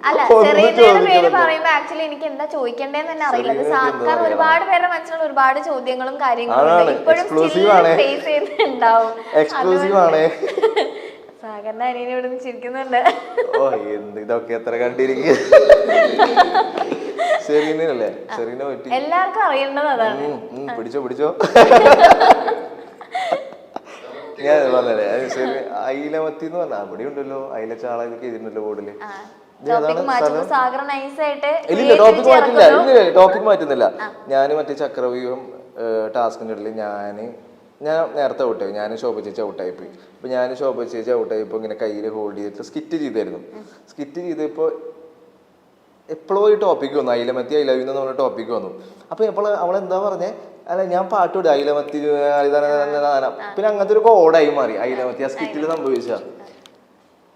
അല്ല സെറീനയുടെ പേര് പറയുമ്പോ ആക്ച്വലി എനിക്ക് എന്താ ചോദിക്കണ്ടേന്ന് തന്നെ അറിയില്ല. അത് സാധാരണ ഒരുപാട് പേരുടെ മനസ്സിലുള്ള ഒരുപാട് ചോദ്യങ്ങളും കാര്യങ്ങളും ഇപ്പോഴും ഫേസ് ചെയ്യുന്നുണ്ടാവും. സാഗറിന്റെ അനിയനെ ഇവിടെ നിന്ന് ചിരിക്കുന്നുണ്ട്. ഓ എന്ത് ഇതൊക്കെ എത്ര കണ്ടിരിക്കുക. സെറീനല്ലേ, സെറീന പറ്റി എല്ലാവർക്കും അറിയേണ്ടത് അതാണ്. പിടിച്ചോ പിടിച്ചോ. ഞാൻ പറഞ്ഞേ അയിലമത്തി എന്ന് പറഞ്ഞാൽ അവിടെ ഉണ്ടല്ലോ, അയില ചാള ഇതൊക്കെ എഴുതിണ്ടല്ലോ ബോർഡില്. ടോപ്പിക് മാറ്റുന്നില്ല. ഞാൻ മറ്റേ ചക്രവ്യൂഹം ടാസ്കിന്റെ ഇടയിൽ ഞാൻ നേരത്തെ ഔട്ടായി. ഞാൻ ശോഭ ചേച്ചി ഔട്ടായിപ്പോയി. അപ്പൊ ഞാൻ ശോഭ ചേച്ചി ഔട്ടായിപ്പോ ഇങ്ങനെ കയ്യിൽ ഹോൾഡ് ചെയ്തിട്ട് സ്കിറ്റ് ചെയ്തായിരുന്നു. സ്കിറ്റ് ചെയ്തപ്പോ എപ്പോഴോ ഈ ടോപ്പിക്ക് വന്നു, അയിലമത്തി ഐ ലവ് യു എന്ന് പറഞ്ഞ ടോപ്പിക്ക് വന്നു. അപ്പൊ എപ്പോഴും അവളെന്താ പറഞ്ഞേ, അല്ല ഞാൻ പാട്ട് വിടും അയിലമത്തി. പിന്നെ അങ്ങനത്തെ ഒരു കോഡായി മാറി അയിലമത്തി ആ സ്കിറ്റിൽ സംഭവിച്ച.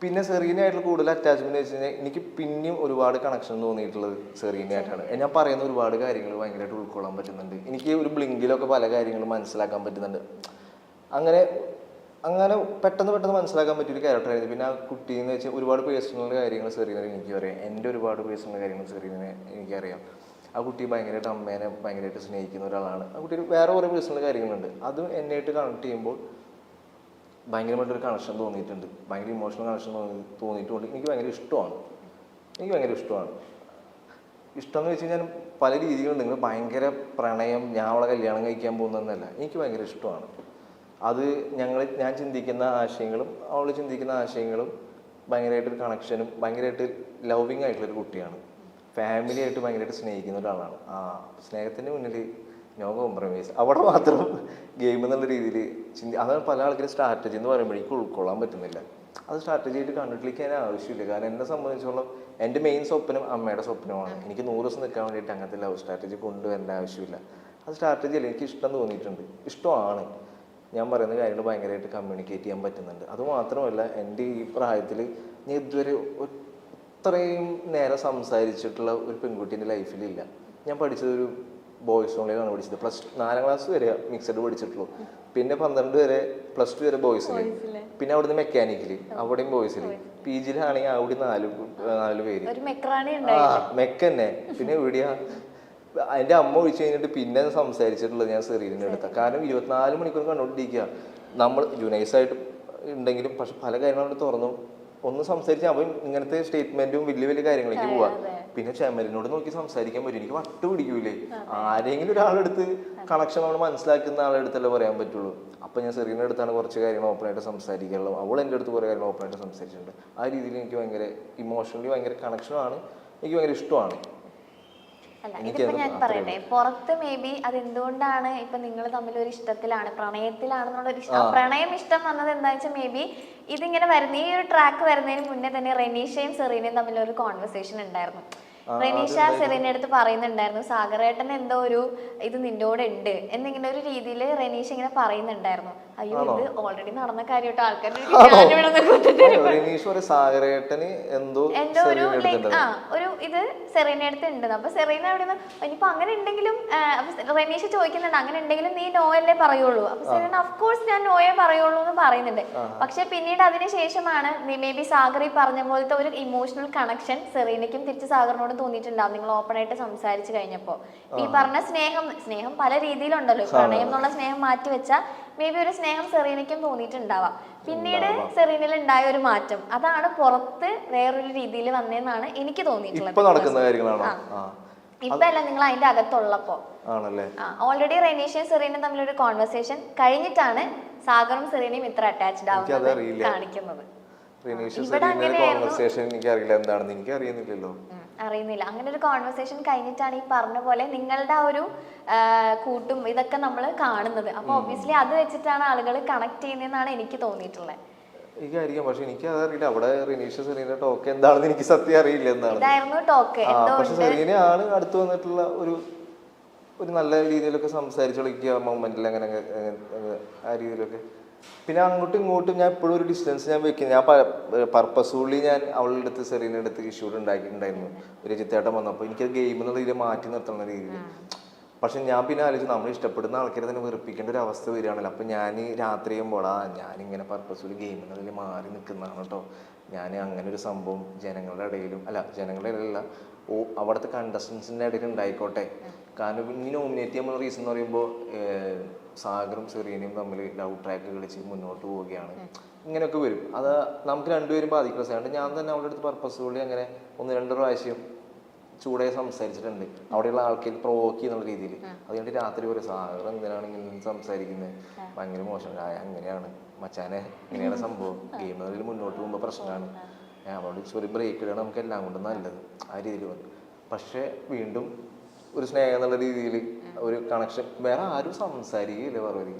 പിന്നെ സെറീനയായിട്ടുള്ള കൂടുതൽ അറ്റാച്ച്മെന്റ് വെച്ച് കഴിഞ്ഞാൽ എനിക്ക് പിന്നെയും ഒരുപാട് കണക്ഷൻ തോന്നിയിട്ടുള്ളത് സെറീനയായിട്ടാണ്. ഞാൻ പറയുന്ന ഒരുപാട് കാര്യങ്ങൾ ഭയങ്കരമായിട്ട് ഉൾക്കൊള്ളാൻ പറ്റുന്നുണ്ട്. എനിക്ക് ഒരു ബ്ലിങ്കിലൊക്കെ പല കാര്യങ്ങളും മനസ്സിലാക്കാൻ പറ്റുന്നുണ്ട്. അങ്ങനെ അങ്ങനെ പെട്ടെന്ന് മനസ്സിലാക്കാൻ പറ്റിയൊരു ക്യാരക്ടറായിരുന്നു. പിന്നെ ആ കുട്ടി എന്ന് വെച്ചാൽ ഒരുപാട് പേഴ്സണൽ കാര്യങ്ങൾ സെറീനയെ എനിക്കറിയാം. എൻ്റെ ഒരുപാട് പേഴ്സണൽ കാര്യങ്ങൾ സെറീനയെ എനിക്കറിയാം. ആ കുട്ടി ഭയങ്കരമായിട്ട് അമ്മേനെ ഭയങ്കരമായിട്ട് സ്നേഹിക്കുന്ന ഒരാളാണ്. ആ കുട്ടി വേറെ കുറേ പേഴ്സണൽ കാര്യങ്ങളുണ്ട്. അതും എന്നെയായിട്ട് കണക്ട് ചെയ്യുമ്പോൾ ഭയങ്കരമായിട്ടൊരു കണക്ഷൻ തോന്നിയിട്ടുണ്ട്. ഭയങ്കര ഇമോഷണൽ കണക്ഷൻ തോന്നിയിട്ടുണ്ട്. എനിക്ക് ഭയങ്കര ഇഷ്ടമാണ്. ഇഷ്ടം എന്ന് വെച്ച് കഴിഞ്ഞാൽ പല രീതികളുണ്ട്. നിങ്ങൾ ഭയങ്കര പ്രണയം, ഞാൻ അവളെ കല്യാണം കഴിക്കാൻ പോകുന്നതെന്നല്ല, എനിക്ക് ഭയങ്കര ഇഷ്ടമാണ്. അത് ഞാൻ ചിന്തിക്കുന്ന ആശയങ്ങളും അവൾ ചിന്തിക്കുന്ന ആശയങ്ങളും ഭയങ്കരമായിട്ടൊരു കണക്ഷനും ഭയങ്കരമായിട്ട് ലവിങ് ആയിട്ടുള്ളൊരു കുട്ടിയാണ്. ഫാമിലിയായിട്ട് ഭയങ്കരമായിട്ട് സ്നേഹിക്കുന്ന ഒരാളാണ്. ആ സ്നേഹത്തിൻ്റെ മുന്നിൽ നോ കോംപ്രമൈസ്. അവിടെ മാത്രം ഗെയിം എന്നുള്ള രീതിയിൽ അതാണ് പല ആൾക്കാരും സ്ട്രാറ്റജി എന്ന് പറയുമ്പോഴേക്കും ഉൾക്കൊള്ളാൻ പറ്റുന്നില്ല. അത് സ്ട്രാറ്റജി ആയിട്ട് കണ്ടിട്ടിരിക്കാൻ ആവശ്യമില്ല. കാരണം എന്നെ സംബന്ധിച്ചോളം എൻ്റെ മെയിൻ സ്വപ്നം അമ്മയുടെ സ്വപ്നമാണ്. എനിക്ക് 100 ദിവസം നിൽക്കാൻ വേണ്ടിയിട്ട് അങ്ങനത്തെ ലവ് സ്ട്രാറ്റജി കൊണ്ടുവരേണ്ട ആവശ്യമില്ല. അത് സ്ട്രാറ്റജി അല്ല, എനിക്ക് ഇഷ്ടം തോന്നിയിട്ടുണ്ട്. ഇഷ്ടമാണ്. ഞാൻ പറയുന്ന കാര്യങ്ങൾ ഭയങ്കരമായിട്ട് കമ്മ്യൂണിക്കേറ്റ് ചെയ്യാൻ പറ്റുന്നുണ്ട്. അതുമാത്രമല്ല എൻ്റെ ഈ പ്രായത്തിൽ ഞാൻ ഇതുവരെ ഇത്രയും നേരം സംസാരിച്ചിട്ടുള്ള ഒരു പെൺകുട്ടീൻ്റെ ലൈഫിലില്ല. ഞാൻ പഠിച്ചതൊരു ബോയ്സ് ഓൺലൈനാണ് പഠിച്ചത്. +4ാം ക്ലാസ് വരെ മിക്സഡ് പഠിച്ചിട്ടുള്ളൂ. പിന്നെ 12 വരെ +2 വരെ ബോയ്സിൽ. പിന്നെ അവിടുന്ന് മെക്കാനിക്കല്, അവിടെയും ബോയ്സിൽ. PG-യിലാണെങ്കിൽ അവിടെ 4 പേര്. മെക്കന്നെ. പിന്നെ എവിടെയാ അതിൻ്റെ അമ്മ ഒഴിച്ചു കഴിഞ്ഞിട്ട് പിന്നെ സംസാരിച്ചിട്ടുള്ളത് ഞാൻ സെറീനിൻ്റെ അടുത്ത. കാരണം 24 മണിക്കൂർ കണ്ടുകൊണ്ടിരിക്കുക. നമ്മൾ ജുനൈസായിട്ട് ഉണ്ടെങ്കിലും പക്ഷെ പല കാര്യങ്ങളും തുറന്നു ഒന്ന് സംസാരിച്ച് അവൻ ഇങ്ങനത്തെ സ്റ്റേറ്റ്മെന്റും വലിയ കാര്യങ്ങളിലേക്ക് പോവാ. പിന്നെ ചെമലിനോട് നോക്കി സംസാരിക്കാൻ പറ്റും. എനിക്ക് വട്ട് പിടിക്കൂലേ. ആരെങ്കിലും ഒരാളെടുത്ത് കണക്ഷൻ നമ്മൾ മനസ്സിലാക്കുന്ന ആളെടുത്തല്ലേ പറയാൻ പറ്റുള്ളൂ. അപ്പൊ ഞാൻ സെറീനയുടെ അടുത്താണ് കുറച്ച് കാര്യങ്ങൾ ഓപ്പണായിട്ട് സംസാരിക്കാനുള്ളത്. അവൾ എൻ്റെ അടുത്ത് കുറേ കാര്യങ്ങൾ ഓപ്പണായിട്ട് സംസാരിച്ചിട്ടുണ്ട്. ആ രീതിയിൽ എനിക്ക് ഭയങ്കര ഇമോഷണലി ഭയങ്കര കണക്ഷനാണ്. എനിക്ക് ഭയങ്കര ഇഷ്ടമാണ്. അല്ല ഇതിപ്പോ ഞാൻ പറയട്ടെ, പുറത്ത് മേ ബി അത് എന്തുകൊണ്ടാണ് ഇപ്പൊ നിങ്ങൾ തമ്മിൽ ഒരു ഇഷ്ടത്തിലാണ്, പ്രണയത്തിലാണെന്നുള്ള ഒരു പ്രണയം ഇഷ്ടം വന്നത് എന്താ വെച്ചാൽ മേ ബി ഇതിങ്ങനെ വരുന്ന ഈ ഒരു ട്രാക്ക് വരുന്നതിന് മുന്നേ തന്നെ റെനീഷയും സെറീനയും തമ്മിൽ ഒരു കോൺവെർസേഷൻ ഉണ്ടായിരുന്നു. റെനീഷ സെറീനയുടെ അടുത്ത് പറയുന്നുണ്ടായിരുന്നു സാഗറേട്ടൻ എന്തോ ഒരു ഇത് നിന്റെ കൂടെ ഉണ്ട് എന്നിങ്ങനെ ഒരു രീതിയിൽ റെനീഷ ഇങ്ങനെ പറയുന്നുണ്ടായിരുന്നു. അയ്യോ ഇത് ഓൾറെഡി നടന്ന കാര്യമായിട്ട് ആൾക്കാരുടെ എന്തോ ഒരു ഇത് സെറീന അടുത്ത് ഉണ്ട്. അപ്പൊ സെറീന അവിടെ നിന്ന് ഇനിയിപ്പോ അങ്ങനെ ഉണ്ടെങ്കിലും റെനീഷ ചോദിക്കുന്നുണ്ട് അങ്ങനെ ഉണ്ടെങ്കിലും നീ നോയല്ലേ പറയുള്ളൂ. അപ്പൊ സെറീന അഫ്കോഴ്സ് ഞാൻ നോയെ പറയുള്ളൂ എന്ന് പറയുന്നുണ്ട്. പക്ഷെ പിന്നീട് അതിന് ശേഷമാണ് മേ ബി സാഗർ ഈ പറഞ്ഞ പോലത്തെ ഒരു ഇമോഷണൽ കണക്ഷൻ സെറീനയ്ക്കും തിരിച്ച് സാഗറിനോട് തോന്നിയിട്ടുണ്ടാവും നിങ്ങൾ ഓപ്പൺ ആയിട്ട് സംസാരിച്ചു കഴിഞ്ഞപ്പോ. ഈ പറഞ്ഞ സ്നേഹം പല രീതിയിലുണ്ടല്ലോ. പ്രണയം എന്നുള്ള സ്നേഹം മാറ്റി വെച്ചാൽ മേ ബി ഒരു സ്നേഹം സെറീനയ്ക്കും തോന്നിയിട്ടുണ്ടാവാം. പിന്നീട് സെറീനയിൽ ഉണ്ടായ ഒരു മാറ്റം അതാണ് പുറത്ത് വേറൊരു രീതിയിൽ വന്നതെന്നാണ് എനിക്ക് തോന്നിയിട്ടുള്ളത്. ഇപ്പൊ അല്ല, നിങ്ങൾ അതിന്റെ അകത്തുള്ളപ്പോ ഓൾറെഡി റെനീഷയും സെറീനയും തമ്മിലൊരു കോൺവെർസേഷൻ കഴിഞ്ഞിട്ടാണ് സാഗറും സെറീനയും ഇത്ര അറ്റാച്ച്ഡ് ആവുന്നത് കാണിക്കുന്നത്. അറിയുന്നില്ല. അങ്ങനെ ഒരു കോൺവെർസേഷൻ കഴിഞ്ഞിട്ടാണ് ഈ പറഞ്ഞ പോലെ നിങ്ങളുടെ ആ ഒരു കൂട്ടും ഇതൊക്കെ നമ്മൾ കാണുന്നത്. അപ്പൊ ഒബ്വിയസ്ലി അത് വെച്ചിട്ടാണ് ആളുകൾ കണക്ട് ചെയ്യുന്നതെന്നാണ് എനിക്ക് തോന്നിയിട്ടുള്ളത്. എനിക്കറിയാം, പക്ഷെ എനിക്ക് അതറിയില്ല. അവിടെ റെനീഷ സെറീന ടോക്ക് എന്താണെന്ന് എനിക്ക് സത്യം അറിയില്ല എന്താണ്. ഇതായിരുന്നു ടോക്ക്. പക്ഷെ സെറീനയാണ് അടുത്ത് വന്നിട്ടുള്ള ഒരു നല്ല രീതിയിലൊക്കെ സംസാരിച്ചു കളിക്കുക മൊമെന്റിൽ അങ്ങനെ ആ രീതിയിലൊക്കെ. പിന്നെ അങ്ങോട്ടും ഇങ്ങോട്ടും ഞാൻ എപ്പോഴും ഒരു ഡിസ്റ്റൻസ് ഞാൻ വെക്കുന്നത്. ഞാൻ പർപ്പസ്ഫുള്ളി ഞാൻ അവളുടെ അടുത്ത് സെറീനയുടെ അടുത്ത് ഇഷ്യൂഡ് ഉണ്ടാക്കിയിട്ടുണ്ടായിരുന്നു. ഒരു ചിത്തേട്ടം വന്നപ്പോൾ എനിക്കത് ഗെയിം എന്നുള്ള രീതിയിൽ മാറ്റി നിർത്തുന്ന രീതിയിൽ പക്ഷെ ഞാൻ പിന്നെ ആലോചിച്ചു നമ്മൾ ഇഷ്ടപ്പെടുന്ന ആൾക്കാരെ തന്നെ വെറുപ്പിക്കേണ്ട ഒരു അവസ്ഥ വരികയാണല്ലോ. അപ്പം ഞാൻ രാത്രി ചെയ്യുമ്പോൾ ഞാനിങ്ങനെ പർപ്പസ്ഫുള്ളി ഗെയിമിൽ മാറി നിൽക്കുന്നതാണ് കേട്ടോ. ഞാൻ അങ്ങനെ ഒരു സംഭവം ജനങ്ങളുടെ ഇടയിലും ജനങ്ങളുടെ ഇടയിലല്ല, അവിടുത്തെ കണ്ടസ്റ്റൻസിൻ്റെ ഇടയിൽ ഉണ്ടായിക്കോട്ടെ. കാരണം ഇനി നോമിനേറ്റ് ചെയ്യുമ്പോൾ റീസൺ എന്ന് പറയുമ്പോൾ സാഗറും സെറീനയും തമ്മിൽ ലവ് ട്രാക്ക് കളിച്ച് മുന്നോട്ട് പോവുകയാണ്, ഇങ്ങനെയൊക്കെ വരും. അത് നമുക്ക് രണ്ടുപേരും ബാധിക്കുന്ന സാധനം. ഞാൻ തന്നെ അവളുടെ അടുത്ത് പർപ്പസ്ഫുള്ളി അങ്ങനെ 1-2 പ്രാവശ്യം ചൂടായി സംസാരിച്ചിട്ടുണ്ട്, അവിടെയുള്ള ആൾക്കാർ പ്രൊവോക്ക് ചെയ്യുന്ന രീതിയിൽ. അതുകൊണ്ട് രാത്രി ഒരു സാഗർ എന്തിനാണ് ഇങ്ങനെ സംസാരിക്കുന്നത്, ഭയങ്കര മോശം, അങ്ങനെയാണ് മച്ചാനെ, ഇങ്ങനെയാണ് സംഭവം, ഗെയിമുകളിൽ മുന്നോട്ട് പോകുമ്പോൾ പ്രശ്നമാണ്, അവളോട് ഒരു ബ്രേക്ക് ഇടാണ് നമുക്ക് എല്ലാം കൊണ്ടും നല്ലത്, ആ രീതിയിൽ വന്നു. പക്ഷെ വീണ്ടും ഒരു സ്നേഹം എന്നുള്ള രീതിയിൽ ഒരു കണക്ഷൻ, വേറെ ആരും സംസാരിക്കുകയില്ല പറവരി.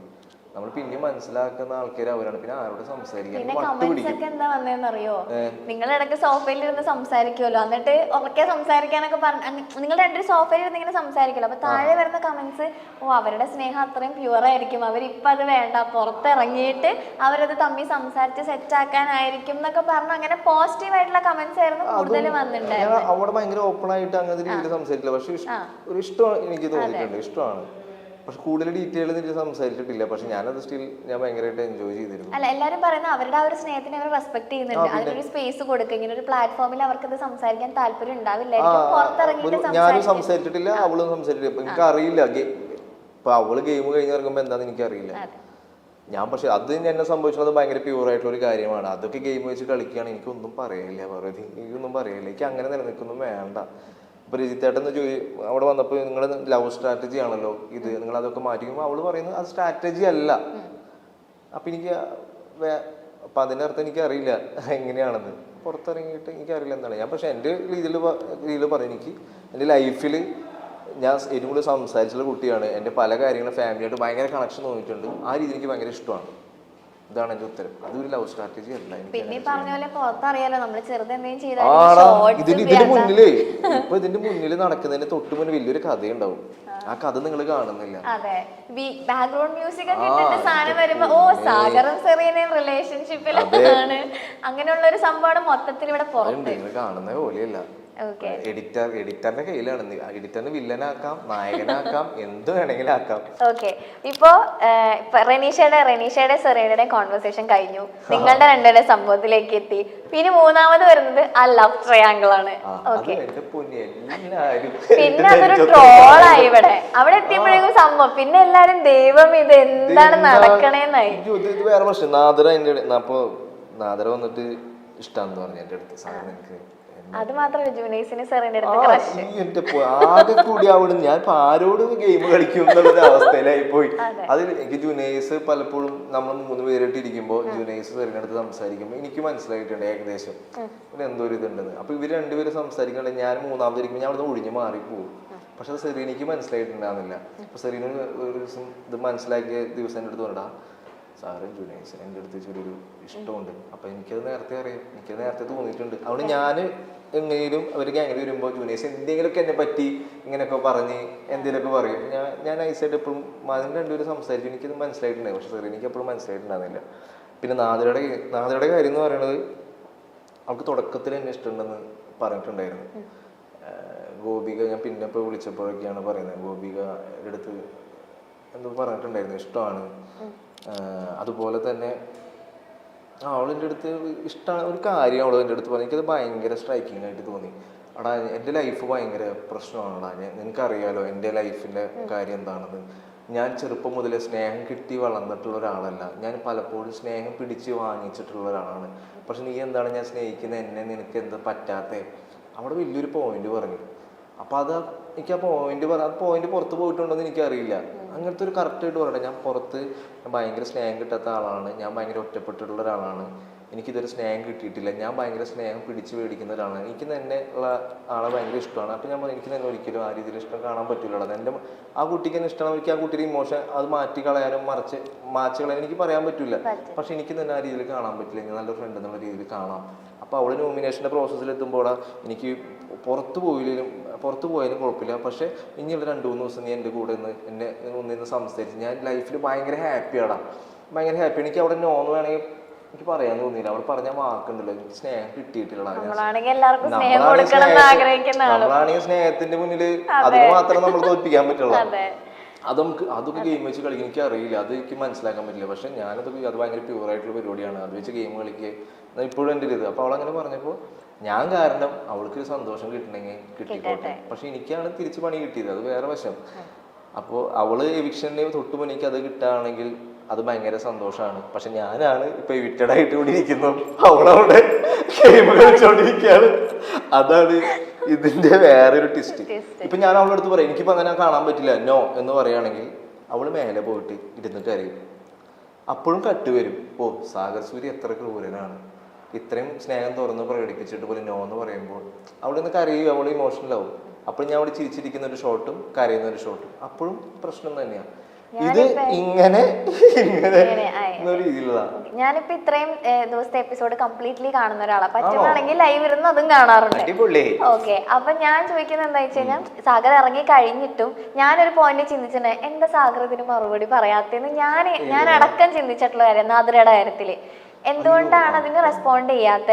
നമ്മൾ പിന്നെ മനസ്സിലാക്കുന്ന ആൾക്കാർ അവരാണ്, പിന്നെ ആരോട് സംസാരിക്കാൻ എന്താ വന്നതെന്നറിയോ, നിങ്ങൾ ഇടയ്ക്ക് സോഫയിൽ ഇരുന്ന് സംസാരിക്കുമല്ലോ, എന്നിട്ട് ഉറക്കെ സംസാരിക്കാനൊക്കെ നിങ്ങൾ രണ്ടൊരു സോഫയിൽ ഇരുന്ന് ഇങ്ങനെ സംസാരിക്കുമല്ലോ, അപ്പൊ താഴെ വരുന്ന കമന്റ്സ്, അവരുടെ സ്നേഹം അത്രയും പ്യുവർ ആയിരിക്കും, അവരിപ്പം അത് വേണ്ട, പുറത്തിറങ്ങിയിട്ട് അവരത് തമ്മിൽ സംസാരിച്ച് സെറ്റ് ആക്കാനായിരിക്കും എന്നൊക്കെ പറഞ്ഞു, അങ്ങനെ പോസിറ്റീവ് ആയിട്ടുള്ള കമന്റ്സ് ആയിരുന്നു കൂടുതൽ വന്നിട്ടുണ്ടായിരുന്നു. അവിടെ ഭയങ്കര ഓപ്പൺ ആയിട്ട് അങ്ങനത്തെ രീതിയിൽ സംസാരിക്കില്ല, പക്ഷെ ഒരു ഇഷ്ടമാണ് എനിക്ക് തോന്നിയിട്ടുണ്ട്, ഇഷ്ടമാണ്. പക്ഷെ കൂടുതൽ ഡീറ്റെയിൽ എനിക്ക് സംസാരിച്ചിട്ടില്ല, പക്ഷെ ഞാനത് സ്റ്റിൽ ഞാൻ ഭയങ്കരമായിട്ട് എൻജോയ് ചെയ്തിരുന്നു. അല്ല, എല്ലാവരും പറയുന്നത് അവരുടെ ആ ഒരു സ്നേഹത്തിനെ അവർ റെസ്പെക്ട് ചെയ്യുന്നുണ്ട്, അതിനൊരു സ്പേസ് കൊടുക്കുക, ഇങ്ങനെ ഒരു പ്ലാറ്റ്ഫോമിൽ അവർക്ക് അത് സംസാരിക്കാൻ താല്പര്യം ഉണ്ടാവില്ലായിരിക്കും, പുറത്തിറങ്ങിയിട്ട് ഞാനും സംസാരിച്ചിട്ടില്ല, അവളും സംസാരിച്ചിട്ടില്ല. എനിക്ക് അറിയില്ല ഇപ്പൊ അവള് ഗെയിം കഴിഞ്ഞ് ഇറങ്ങുമ്പോൾ എന്താന്ന് എനിക്കറിയില്ല. ഞാൻ പക്ഷെ അത് എന്നെ സംഭവിച്ചത് ഭയങ്കര പ്യൂർ ആയിട്ടുള്ള ഒരു കാര്യമാണ്. അതൊക്കെ ഗെയിം വെച്ച് കളിക്കുകയാണ്, എനിക്കൊന്നും പറയില്ല, എനിക്കൊന്നും പറയില്ല, എനിക്ക് അങ്ങനെ നിലനിൽക്കൊന്നും വേണ്ട. ഇപ്പൊ രജിത്തേട്ടൻ അവിടെ വന്നപ്പോൾ നിങ്ങളുടെ ലവ് സ്ട്രാറ്റജി ആണല്ലോ ഇത്, നിങ്ങൾ അതൊക്കെ മാറ്റിക്കുമ്പോൾ അവള് പറയുന്നത് അത് സ്ട്രാറ്റജി അല്ല. അപ്പൊ എനിക്ക് അപ്പൊ അതിന്റെ അർത്ഥം എനിക്ക് അറിയില്ല എങ്ങനെയാണെന്ന്, പുറത്തിറങ്ങിയിട്ട് എനിക്കറിയില്ല എന്താണ് ഞാൻ. പക്ഷെ എൻ്റെ രീതിയിൽ പറയും, എനിക്ക് എൻ്റെ ലൈഫിൽ ഞാൻ ഏറ്റവും കൂടുതൽ സംസാരിച്ചുള്ള കുട്ടിയാണ്. എൻ്റെ പല കാര്യങ്ങളും ഫാമിലിയായിട്ട് ഭയങ്കര കണക്ഷൻ തോന്നിയിട്ടുണ്ട്, ആ രീതി എനിക്ക് ഭയങ്കര ഇഷ്ടമാണ്. ഇതാണ് എന്റെ ഉത്തരം. അതൊരു ലവ് സ്ട്രാറ്റജി അല്ല. പിന്നെ പറഞ്ഞ പോലെ പുറത്തറിയാലോ, നമ്മള് ഇതിന്റെ മുന്നില് ഇപ്പൊ ഇതിന്റെ മുന്നിൽ നടക്കുന്നതിന് തൊട്ട് മുന്നിൽ വലിയൊരു കഥയുണ്ടാവും, ആ കഥ നിങ്ങൾ കാണുന്നില്ല. അതെ, ബാക്ക്ഗ്രൗണ്ട് മ്യൂസിക് ഒക്കെ ഇട്ടിട്ട് സാധനം വരുമ്പോ സാഗറും സെറീനയും റിലേഷൻഷിപ്പിലാണ്, അങ്ങനെയുള്ള ഒരു സംഭവമാണ് മൊത്തത്തിൽ ഇവിടെ പുറത്ത് കാണുന്ന പോലെയല്ല. എഡിറ്ററിന്റെ കയ്യിലാണ്. എഡിറ്ററിന് വില്ലനാക്കാം, നായകനാക്കാം, എന്ത് വേണമെങ്കിലും ആക്കാം. ഓക്കെ, ഇപ്പോ റെനീഷയുടെ സെറീനയുടെ കോൺവെർസേഷൻ കഴിഞ്ഞു, നിങ്ങളുടെ രണ്ടുപേരുടെ സംഭവത്തിലേക്ക് എത്തി. പിന്നെ മൂന്നാമത് വരുന്നത് ആ ലവ് ട്രയാങ്കിൾ ആണ്. ഓക്കെ, പിന്നെ അതൊരു ട്രോളായി ഇവിടെ. അവിടെ എത്തിയപ്പോഴേക്കും സംഭവം പിന്നെ എല്ലാരും ദൈവം ഇത് എന്താണ് നടക്കണേന്നായി. ഇത് വേറെ പ്രശ്നം. നാദര വന്നിട്ട് ഇഷ്ടാന്ന് പറഞ്ഞു എന്റെ അടുത്ത്, സാറിന് എനിക്ക് അത് മാത്രമല്ല ജൂനൈസിന് സെറീനയുടെ ആകെ കൂടി അവിടെ ഞാൻ ആരോട് ഗെയിം കളിക്കും എന്നുള്ളൊരു അവസ്ഥയിലായി പോയി. അതിൽ എനിക്ക് ജൂനൈസ് പലപ്പോഴും നമ്മൾ 3 പേരായിട്ട് ഇരിക്കുമ്പോൾ ജൂനൈസ് സെറീനയുടെ അടുത്ത് സംസാരിക്കുമ്പോൾ എനിക്ക് മനസ്സിലായിട്ടുണ്ട് ഏകദേശം ഇവിടെ എന്തോ ഒരു ഇതുണ്ടെന്ന്. അപ്പൊ ഇവര് രണ്ടുപേരും സംസാരിക്കണ്ടേ, ഞാൻ മൂന്നാമതിരിക്കുമ്പോൾ ഞാൻ അവിടെ ഒഴിഞ്ഞു മാറിപ്പോകും. പക്ഷെ അത് സെറീനയ്ക്ക് മനസ്സിലായിട്ടുണ്ടാകുന്നില്ല. അപ്പൊ സെറീന ഒരു ദിവസം ഇത് മനസ്സിലാക്കിയ ദിവസം എൻ്റെ അടുത്ത് പറഞ്ഞാ, സാറും ജൂനൈസ് എൻ്റെ അടുത്ത് ചെറിയൊരു ഇഷ്ടമുണ്ട്. അപ്പൊ എനിക്കത് നേരത്തെ അറിയാം, എനിക്കത് നേരത്തെ തോന്നിയിട്ടുണ്ട്. അതുകൊണ്ട് ഞാൻ എങ്ങനെയും അവർക്ക് അങ്ങനെ വരുമ്പോൾ ജൂനൈസ് എന്തെങ്കിലുമൊക്കെ എന്നെ പറ്റി ഇങ്ങനെയൊക്കെ പറഞ്ഞ് എന്തെങ്കിലുമൊക്കെ പറയും. ഞാൻ നൈസായിട്ട് എപ്പോഴും അതിന് രണ്ടുപേരും സംസാരിച്ചു, എനിക്കത് മനസ്സിലായിട്ടുണ്ടായി. പക്ഷെ സാർ എനിക്ക് എപ്പോഴും മനസ്സിലായിട്ടുണ്ടാകുന്നില്ല. പിന്നെ നാദരയുടെ കാര്യം എന്ന് പറയുന്നത്, അവൾക്ക് തുടക്കത്തിൽ എന്നെ ഇഷ്ടമുണ്ടെന്ന് പറഞ്ഞിട്ടുണ്ടായിരുന്നു. ഗോപിക ഞാൻ പിന്നെ ഇപ്പോൾ വിളിച്ചപ്പോഴൊക്കെയാണ് പറയുന്നത്, ഗോപിക അടുത്ത് എന്തോ പറഞ്ഞിട്ടുണ്ടായിരുന്നു, ഇഷ്ടമാണ്. അതുപോലെ തന്നെ അവളെൻ്റെ അടുത്ത് ഇഷ്ടമാണ് ഒരു കാര്യം അവൾ എൻ്റെ അടുത്ത് പറഞ്ഞു, എനിക്കത് ഭയങ്കര സ്ട്രൈക്കിംഗ് ആയിട്ട് തോന്നി. എടാ എൻ്റെ ലൈഫ് ഭയങ്കര പ്രശ്നമാണെടാ, നിനക്കറിയാലോ എൻ്റെ ലൈഫിൻ്റെ കാര്യം എന്താണെന്ന്. ഞാൻ ചെറുപ്പം മുതലേ സ്നേഹം കിട്ടി വളർന്നിട്ടുള്ള ഒരാളല്ല, ഞാൻ പലപ്പോഴും സ്നേഹം പിടിച്ച് വാങ്ങിച്ചിട്ടുള്ള ഒരാളാണ്. പക്ഷെ നീ എന്താണ് ഞാൻ സ്നേഹിക്കുന്ന എന്നെ നിനക്ക് എന്താ പറ്റാത്തേ? അവിടെ വലിയൊരു പോയിന്റ് പറഞ്ഞു. അപ്പം അത് എനിക്ക് ആ പോയിന്റ് പുറത്ത് പോയിട്ടുണ്ടോയെന്ന് എനിക്കറിയില്ല. അങ്ങനത്തെ ഒരു കറക്റ്റായിട്ട് പറയട്ടെ, ഞാൻ ഭയങ്കര സ്നേഹം കിട്ടാത്ത ആളാണ്, ഞാൻ ഭയങ്കര ഒറ്റപ്പെട്ടിട്ടുള്ള ഒരാളാണ്, എനിക്കിതൊരു സ്നേഹം കിട്ടിയിട്ടില്ല, ഞാൻ ഭയങ്കര സ്നേഹം പിടിച്ച് മേടിക്കുന്ന ഒരാളാണ്, എനിക്ക് തന്നെ ഉള്ള ആളെ ഭയങ്കര ഇഷ്ടമാണ്. അപ്പം ഞാൻ എനിക്ക് തന്നെ ഒരിക്കലും ആ രീതിയിൽ ഇഷ്ടം കാണാൻ പറ്റില്ല. എൻ്റെ ആ കുട്ടിക്ക് തന്നെ ഇഷ്ടമാണ്, എനിക്ക് ആ കുട്ടിയുടെ ഇമോഷൻ അത് മാറ്റി കളയാനും മാച്ച് കളയാനും എനിക്ക് പറയാൻ പറ്റില്ല. പക്ഷെ എനിക്ക് തന്നെ ആ രീതിയിൽ കാണാൻ പറ്റില്ല, എനിക്ക് നല്ലൊരു ഫ്രണ്ട് എന്നുള്ള രീതിയിൽ കാണാം. അപ്പോൾ അവൾ നോമിനേഷൻ്റെ പ്രോസസ്സിൽ എത്തുമ്പോൾ എനിക്ക് പുറത്ത് പോയാലും കുഴപ്പമില്ല, പക്ഷെ ഇനിയുള്ള 2-3 ദിവസം നീ എൻ്റെ കൂടെ ഒന്നിന്ന് സംസാരിച്ച് ഞാൻ ലൈഫിൽ ഭയങ്കര ഹാപ്പിയാണ്. എനിക്ക് അവിടെ നോന്ന് വേണമെങ്കിൽ എനിക്ക് പറയാൻ തോന്നിയില്ല. അവൾ പറഞ്ഞ വാക്കുണ്ടല്ലോ, എനിക്ക് സ്നേഹം കിട്ടിയിട്ടില്ല. നമ്മളാണെങ്കിൽ എല്ലാവർക്കും സ്നേഹം കൊടുക്കണം എന്ന് ആഗ്രഹിക്കുന്ന ആള്. നമ്മളാണെങ്കിൽ സ്നേഹത്തിന്റെ മുന്നിൽ അതിന് മാത്രം നമ്മൾ തോൽപ്പിക്കാൻ പറ്റുള്ളൂ. അതെ. അതൊക്കെ ഗെയിം വെച്ച് കളിക്കാൻ എനിക്ക് അറിയില്ല, അത് എനിക്ക് മനസ്സിലാക്കാൻ പറ്റില്ല. പക്ഷെ അത് ഭയങ്കര പ്യൂറായിട്ടുള്ള പരിപാടിയാണ്. അത് വെച്ച് ഗെയിം കളിക്കുക ഇപ്പോഴും എൻ്റെ ഒരു ഇത്. അപ്പോൾ അവളങ്ങനെ പറഞ്ഞപ്പോൾ ഞാൻ കാരണം അവൾക്ക് സന്തോഷം കിട്ടണമെങ്കിൽ കിട്ടിക്കോട്ടെ. പക്ഷെ എനിക്കാണ് തിരിച്ച് പണി കിട്ടിയത്, അത് വേറെ വശം. അപ്പോൾ അവള് എവിക്ഷന് തൊട്ട് മുന്നിക്ക് അത് കിട്ടുകയാണെങ്കിൽ അത് ഭയങ്കര സന്തോഷമാണ്. പക്ഷെ ഞാനാണ് ഇപ്പൊ എവിക്റ്റഡ് ആയിട്ട് ഇവിടെ ഇരിക്കുന്നത്, അവളവിടെ ഗെയിം കളിച്ചോണ്ടിരിക്കുകയാണ്. അതാണ് ഇതിന്റെ വേറൊരു ട്വിസ്റ്റ്. ഇപ്പൊ ഞാൻ അവളുടെ അടുത്ത് പറയാം എനിക്കിപ്പോ അങ്ങനെ കാണാൻ പറ്റില്ല നോ എന്ന് പറയുകയാണെങ്കിൽ അവള് മേലെ പോയിട്ട് ഇരുന്നിട്ട് അറിയും. അപ്പോഴും കട്ട് വരും, ഓ സാഗർ സൂര്യ എത്ര ക്രൂരനാണ്, ഇത്രയും സ്നേഹം തുറന്ന് പ്രകടിപ്പിച്ചിട്ട് പോലും നോ എന്ന് പറയുമ്പോൾ അവിടെ നിന്ന് കരയും, അവൾ ഇമോഷണൽ ആവും. അപ്പോൾ ഞാൻ അവിടെ ചിരിച്ചിരിക്കുന്ന ഒരു ഷോട്ടും കരയുന്ന ഒരു ഷോട്ടും അപ്പോഴും പ്രശ്നം തന്നെയാണ്. ഇത് ഇങ്ങനെ ഞാനിപ്പോ ഇത്രയും ദിവസത്തെ എപ്പിസോഡ് കംപ്ലീറ്റ്ലി കാണുന്ന ഒരാളാണ്. പറ്റുവാണെങ്കിൽ ലൈവ് ഇരുന്ന് അതും കാണാറുണ്ട്. ഓക്കെ, അപ്പൊ ഞാൻ ചോദിക്കുന്നത് എന്താ വെച്ച് കഴിഞ്ഞാൽ സാഗർ ഇറങ്ങി കഴിഞ്ഞിട്ടും ഞാനൊരു പോയിന്റ് ചിന്തിച്ചിട്ടുണ്ട്, എന്താ സാഗർ ഇതിന് മറുപടി പറയാത്തേന്ന് ഞാൻ അടക്കം ചിന്തിച്ചിട്ടുള്ള കാര്യം നാദിരയുടെ കാര്യത്തില്. എന്തുകൊണ്ടാണ് അതിന് റെസ്പോണ്ട് ചെയ്യാത്ത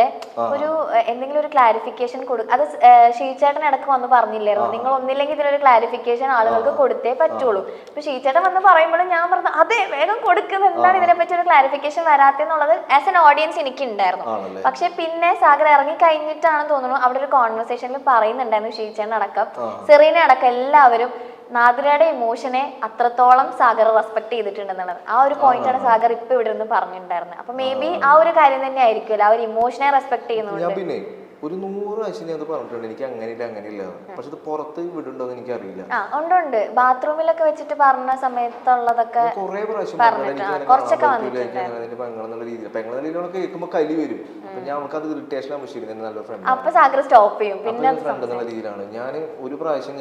ഒരു എന്തെങ്കിലും ഒരു ക്ലാരിഫിക്കേഷൻ കൊടുക്കും. അത് ഷീചേട്ടൻ ഇടക്ക് വന്ന് പറഞ്ഞില്ലായിരുന്നു, നിങ്ങൾ ഒന്നില്ലെങ്കിൽ ഇതിനൊരു ക്ലാരിഫിക്കേഷൻ ആളുകൾക്ക് കൊടുത്തേ പറ്റുള്ളൂ. ഇപ്പൊ ഷീചേട്ടൻ വന്ന് പറയുമ്പോഴും ഞാൻ പറഞ്ഞു അതെ വേഗം കൊടുക്കുന്നത്, എന്താണ് ഇതിനെപ്പറ്റി ഒരു ക്ലാരിഫിക്കേഷൻ വരാത്തെന്നുള്ളത് ആസ് എൻ ഓഡിയൻസ് എനിക്ക് ഉണ്ടായിരുന്നു. പക്ഷെ പിന്നെ സാഗർ ഇറങ്ങി കഴിഞ്ഞിട്ടാണ് തോന്നുന്നു അവിടെ ഒരു കോൺവെർസേഷനിൽ പറയുന്നുണ്ടായിരുന്നു ഷീചേട്ടൻ അടക്കം സെറീന അടക്കം എല്ലാവരും നാദിരയുടെ ഇമോഷനെ അത്രത്തോളം സാഗർ റെസ്പെക്ട് ചെയ്തിട്ടുണ്ടെന്നുള്ളത്. ആ ഒരു പോയിന്റാണ് സാഗർ ഇപ്പൊ ഇവിടെ നിന്ന് പറഞ്ഞിട്ടുണ്ടായിരുന്നത്. അപ്പൊ മേ ബി ആ ഒരു കാര്യം തന്നെ ആയിരിക്കുമല്ലോ, ആ ഒരു ഇമോഷനെ റെസ്പെക്ട് ചെയ്യുന്നുണ്ട്. പിന്നെ ഒരു 100 പ്രാവശ്യം അത് പറഞ്ഞിട്ടുണ്ട്, എനിക്ക് അങ്ങനെയില്ല. പക്ഷെ ഇത് പുറത്ത് വിടുണ്ടോ എന്ന് എനിക്ക് അറിയില്ല. ഉണ്ട് ബാത്റൂമിലൊക്കെ വെച്ചിട്ട് പറഞ്ഞ സമയത്തുള്ളതൊക്കെ കുറെ പ്രാവശ്യം കുറച്ചൊക്കെ വന്നിട്ടുണ്ട്. കേൾക്കുമ്പോ കലി വരും. അപ്പൊ ഞാൻ അവൾക്ക് അത് ഇറിറ്റേഷൻ ആവശ്യം നല്ല ഫ്രണ്ട്. അപ്പൊ സാഗർ സ്റ്റോപ്പ് ചെയ്യും. പിന്നെ ഫ്രണ്ട് എന്നുള്ള രീതിയിലാണ് ഞാൻ ഒരു പ്രാവശ്യം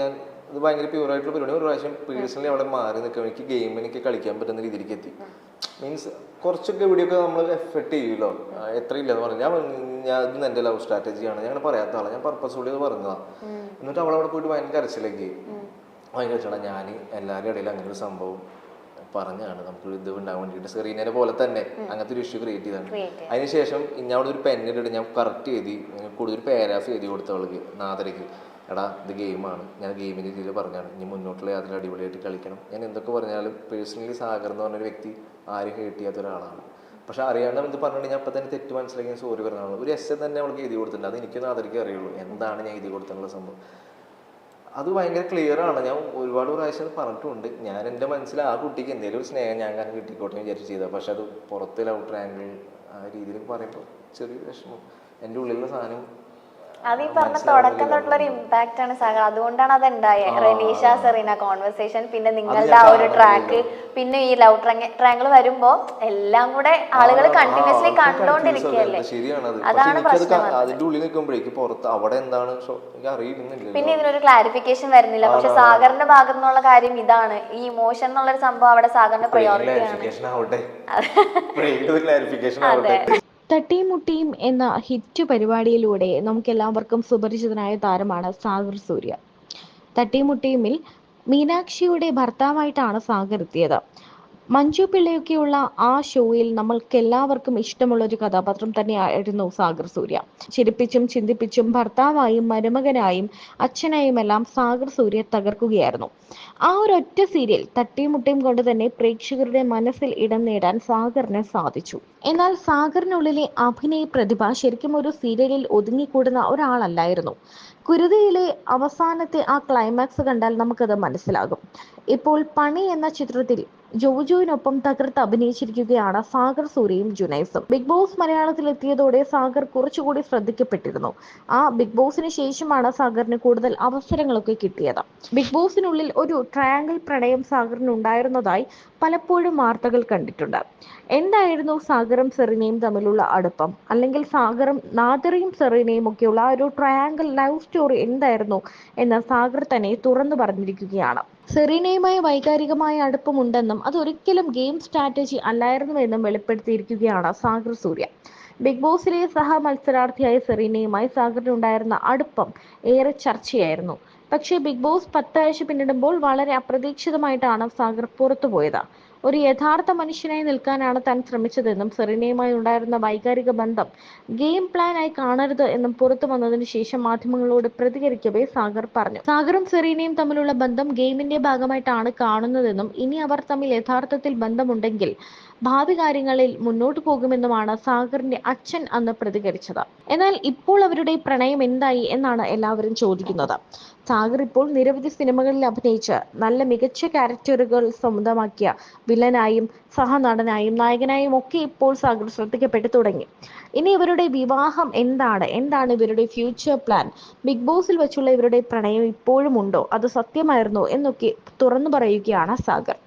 ഇത് ഭയങ്കര പ്യൂറായിട്ടുള്ള പരിപാടി. ഒരു പ്രാവശ്യം പേഴ്സണലി അവിടെ മാറി നിൽക്കുക, എനിക്ക് ഗെയിം എനിക്ക് കളിക്കാൻ പറ്റുന്ന രീതിയിലേക്ക് എത്തി. മീൻസ് കുറച്ചൊക്കെ ഇവിടെയൊക്കെ നമ്മൾ എഫർട്ട് ചെയ്യുമല്ലോ, എത്രയില്ലെന്ന് പറഞ്ഞു. ഞാൻ ഇത് എൻ്റെ ലവ് സ്ട്രാറ്റജിയാണ്, ഞാൻ പറയാത്ത ആളാണ്, ഞാൻ പർപ്പസ്ഫുള്ളി അത് പറഞ്ഞതാണ്. എന്നിട്ട് അവളവിടെ പോയിട്ട് ഭയങ്കര കരച്ചിലേക്ക് ഭയങ്കര ഞാൻ എല്ലാവരുടെ ഇടയിൽ അങ്ങനെ ഒരു സംഭവം പറഞ്ഞാണ് നമുക്ക് ഇത് ഉണ്ടാകാൻ വേണ്ടിയിട്ട് സെറീനയെ പോലെ തന്നെ അങ്ങനത്തെ ഒരു ഇഷ്യൂ ക്രിയേറ്റ് ചെയ്താണ്. അതിനുശേഷം ഞാൻ അവിടെ ഒരു പെന്നിട്ട് ഞാൻ കറക്റ്റ് എഴുതി കൂടുതൽ പാരാഫ് എഴുതി കൊടുത്തവൾക്ക് നാദരയ്ക്ക്, എടാ ഇത് ഗെയിമാണ്, ഞാൻ ഗെയിമിൻ്റെ രീതിയിൽ പറഞ്ഞാണ്, ഇനി മുന്നോട്ടുള്ള അതിൽ അടിപൊളിയായിട്ട് കളിക്കണം. ഞാൻ എന്തൊക്കെ പറഞ്ഞാലും പേഴ്സണലി സാഗർ എന്ന് പറഞ്ഞൊരു വ്യക്തി ആരും ഹേറ്റ് ചെയ്യാത്ത ഒരാളാണ്. പക്ഷെ അറിയാണ്ട് എന്ത് പറഞ്ഞിട്ട് ഞാൻ അപ്പം തന്നെ തെറ്റ് മനസ്സിലാക്കി ഞാൻ സോറി പറഞ്ഞാണ്. ഒരു എസ് തന്നെ അവൾക്ക് എഴുതി കൊടുത്തിട്ടുണ്ട്, അത് എനിക്കൊന്നും നാദരയ്ക്ക് അറിയുള്ളൂ എന്താണ് ഞാൻ എഴുതി കൊടുത്തിട്ടുള്ള സംഭവം. അത് ഭയങ്കര ക്ലിയർ ആണ്. ഞാൻ ഒരുപാട് പ്രാവശ്യം പറഞ്ഞിട്ടുണ്ട്, ഞാൻ എൻ്റെ മനസ്സിൽ ആ കുട്ടിക്ക് എന്തെങ്കിലും ഒരു സ്നേഹം ഞാൻ കാരണം കിട്ടിക്കോട്ടെ വിചാരിച്ച് ചെയ്താൽ. പക്ഷെ അത് പുറത്തെ ഔട്ടർ ആംഗിൾ ആ രീതിയിൽ പറയുമ്പോൾ ചെറിയ വിഷമം, എൻ്റെ ഉള്ളിലുള്ള സാധനം അത് ഈ പറഞ്ഞ തുടക്കം തൊട്ടുള്ള ഒരു ഇമ്പാക്ട് ആണ് സാഗർ. അതുകൊണ്ടാണ് അത് ഉണ്ടായത്. റെനീഷ സെറീന കോൺവെർസേഷൻ, പിന്നെ നിങ്ങളുടെ ആ ഒരു ട്രാക്ക്, പിന്നെ ഈ ലവ് ട്രാങ്കിൾ വരുമ്പോ എല്ലാം കൂടെ ആളുകൾ കണ്ടിന്യൂസ്ലി കണ്ടോണ്ടിരിക്കുകയല്ലേ. അതാണ് പ്രശ്നം. പിന്നെ ഇതിനൊരു ക്ലാരിഫിക്കേഷൻ വരുന്നില്ല. പക്ഷെ സാഗറിന്റെ ഭാഗത്തു നിന്നുള്ള കാര്യം ഇതാണ്, ഈ ഇമോഷൻ എന്നുള്ളൊരു സംഭവം അവിടെ സാഗറിന്റെ പ്രയോറിറ്റി ആണ്. തട്ടിയും മുട്ടിയും എന്ന ഹിറ്റ് പരിപാടിയിലൂടെ നമുക്കെല്ലാവർക്കും സുപരിചിതനായ താരമാണ് സാഗർ സൂര്യ. തട്ടിയും മുട്ടിയുമിൽ മീനാക്ഷിയുടെ ഭർത്താവായിട്ടാണ് സാഗർ എത്തിയത്. മഞ്ജു പിള്ളയൊക്കെയുള്ള ആ ഷോയിൽ നമ്മൾക്ക് എല്ലാവർക്കും ഇഷ്ടമുള്ള ഒരു കഥാപാത്രം തന്നെയായിരുന്നു സാഗർ സൂര്യ. ചിരിപ്പിച്ചും ചിന്തിപ്പിച്ചും ഭർത്താവായും മരുമകനായും അച്ഛനായും എല്ലാം സാഗർ സൂര്യ തകർക്കുകയായിരുന്നു. ആ ഒരൊറ്റ സീരിയൽ തട്ടിയും മുട്ടിയും കൊണ്ട് തന്നെ പ്രേക്ഷകരുടെ മനസ്സിൽ ഇടം നേടാൻ സാഗറിന് സാധിച്ചു. എന്നാൽ സാഗറിനുള്ളിലെ അഭിനയ പ്രതിഭ ശരിക്കും ഒരു സീരിയലിൽ ഒതുങ്ങിക്കൂടുന്ന ഒരാളല്ലായിരുന്നു. കുരുതിയിലെ അവസാനത്തെ ആ ക്ലൈമാക്സ് കണ്ടാൽ നമുക്കത് മനസ്സിലാകും. ഇപ്പോൾ പണി എന്ന ചിത്രത്തിൽ ജോജുവിനൊപ്പം തകർത്ത് അഭിനയിച്ചിരിക്കുകയാണ് സാഗർ സൂര്യയും ജുനൈസും. ബിഗ് ബോസ് മലയാളത്തിൽ എത്തിയതോടെ സാഗർ കുറച്ചുകൂടി ശ്രദ്ധിക്കപ്പെട്ടിരുന്നു. ആ ബിഗ് ബോസിന് ശേഷമാണ് സാഗറിന് കൂടുതൽ അവസരങ്ങളൊക്കെ കിട്ടിയത്. ബിഗ് ബോസിനുള്ളിൽ ഒരു ട്രയാങ്കിൾ പ്രണയം സാഗറിന് ഉണ്ടായിരുന്നതായി പലപ്പോഴും വാർത്തകൾ കണ്ടിട്ടുണ്ട്. എന്തായിരുന്നു സാഗറും സെറീനയും തമ്മിലുള്ള അടുപ്പം, അല്ലെങ്കിൽ സാഗറും നാദിറയും സെറീനയും ഒക്കെയുള്ള ആ ഒരു ട്രയാങ്കിൾ ലവ് സ്റ്റോറി എന്തായിരുന്നു എന്ന് സാഗർ തന്നെ തുറന്നു പറഞ്ഞിരിക്കുകയാണ്. സെറീനയുമായി വൈകാരികമായ അടുപ്പമുണ്ടെന്നും അതൊരിക്കലും ഗെയിം സ്ട്രാറ്റജി അല്ലായിരുന്നുവെന്നും വെളിപ്പെടുത്തിയിരിക്കുകയാണ് സാഗർ സൂര്യ. ബിഗ് ബോസിലെ സഹ മത്സരാർത്ഥിയായ സെറീനയുമായി സാഗറിനുണ്ടായിരുന്ന അടുപ്പം ഏറെ ചർച്ചയായിരുന്നു. പക്ഷേ ബിഗ് ബോസ് 10 ആഴ്ച പിന്നിടുമ്പോൾ വളരെ അപ്രതീക്ഷിതമായിട്ടാണ് സാഗർ പുറത്തുപോയത്. ഒരു യഥാർത്ഥ മനുഷ്യനായി നിൽക്കാനാണ് താൻ ശ്രമിച്ചതെന്നും സെറീനയുമായി ഉണ്ടായിരുന്ന വൈകാരിക ബന്ധം ഗെയിം പ്ലാൻ ആയി കാണരുത് എന്നും പുറത്തു വന്നതിനു ശേഷം മാധ്യമങ്ങളോട് പ്രതികരിക്കവേ സാഗർ പറഞ്ഞു. സാഗറും സെറീനയും തമ്മിലുള്ള ബന്ധം ഗെയിമിന്റെ ഭാഗമായിട്ടാണ് കാണുന്നതെന്നും ഇനി അവർ തമ്മിൽ യഥാർത്ഥത്തിൽ ബന്ധമുണ്ടെങ്കിൽ ഭാവി കാര്യങ്ങളിൽ മുന്നോട്ടു പോകുമെന്നുമാണ് സാഗറിന്റെ അച്ഛൻ അന്ന് പ്രതികരിച്ചത്. എന്നാൽ ഇപ്പോൾ അവരുടെ പ്രണയം എന്തായി എന്നാണ് എല്ലാവരും ചോദിക്കുന്നത്. സാഗർ ഇപ്പോൾ നിരവധി സിനിമകളിൽ അഭിനയിച്ച് നല്ല മികച്ച ക്യാരക്ടറുകൾ സ്വന്തമാക്കിയ വില്ലനായും സഹനടനായും നായകനായും ഒക്കെ ഇപ്പോൾ സാഗർ ശ്രദ്ധിക്കപ്പെട്ടു തുടങ്ങി. ഇനി ഇവരുടെ വിവാഹം എന്താണ് ഇവരുടെ ഫ്യൂച്ചർ പ്ലാൻ, ബിഗ് ബോസിൽ വെച്ചുള്ള ഇവരുടെ പ്രണയം ഇപ്പോഴും ഉണ്ടോ, അത് സത്യമായിരുന്നോ എന്നൊക്കെ തുറന്നു പറയുകയാണ് സാഗർ.